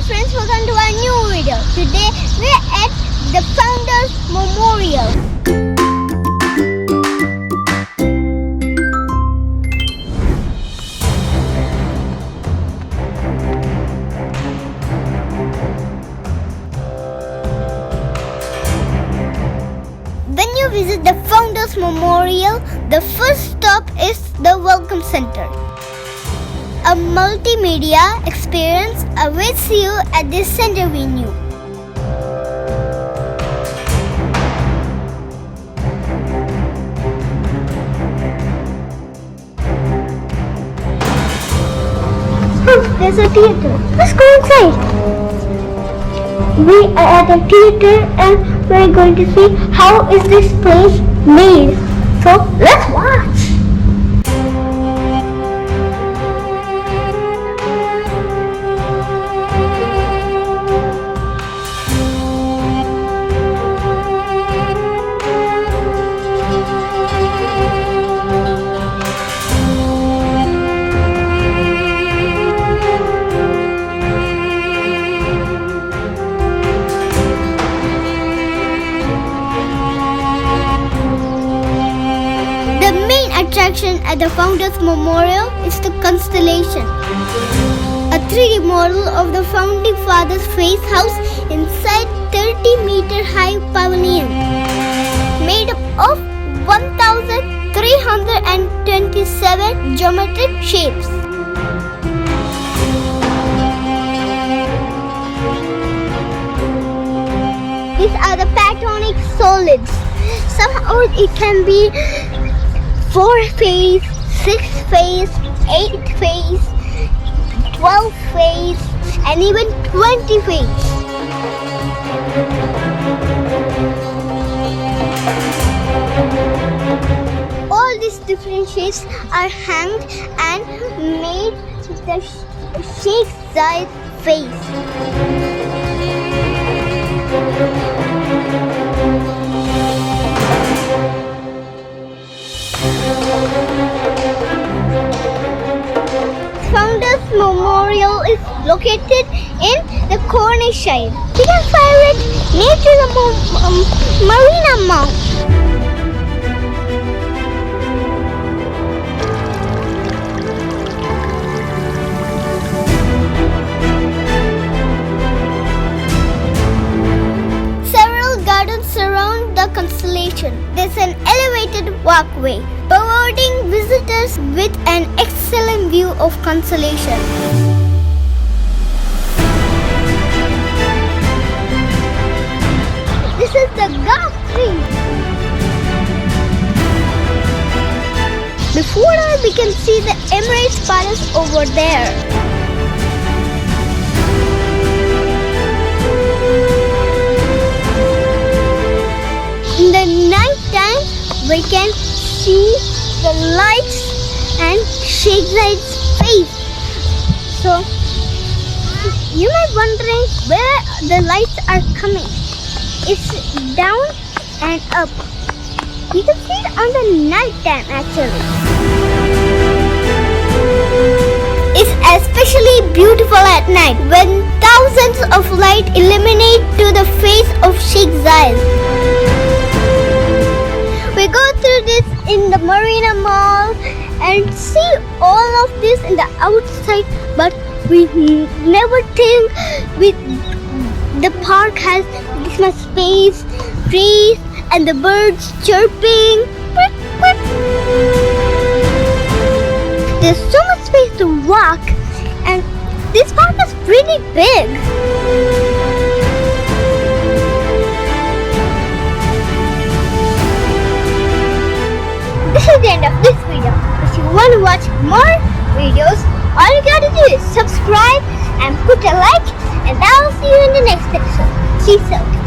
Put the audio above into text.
friends, welcome to our new video. Today we're at the Founders Memorial. When you visit the Founders Memorial, the first stop is the Welcome Center. A multimedia experience awaits you at this center venue. Oh, there's a theater. Let's go inside. We are at a theater and we're going to see how is this place made. So let's watch. Attraction at the Founders Memorial is the Constellation, a 3D model of the Founding Fathers' face house inside 30-meter high pavilion, made up of 1,327 geometric shapes. These are the platonic solids. Somehow it can be 4-phase, 6-phase, 8-phase, 12-phase, and even 20-phase. All these different shapes are hanged and made the Sheikh Zayed face. Founders Memorial is located in the Constellation. We can find it near to the Marina Mount. Several gardens surround the Constellation. There's an elevated walkway, providing visitors with an excellent view of Constellation. This is the Gulf tree. Before that, we can see the Emirates Palace over there. In the night time, we can see the lights and Sheikh Zayed's face. So you might wondering where the lights are coming. It's down and up. You can see it on the night time actually. It's especially beautiful at night when thousands of light illuminate to the face of Sheikh Zayed. We go through this in the Marina Mall and see all of this in the outside, but we never think the park has this much space, trees, and the birds chirping. There's so much space to walk, and this park is pretty big. This is the end of this video. If you want to watch more videos, all you gotta do is subscribe and put a like, and I'll see you in the next episode. Peace out.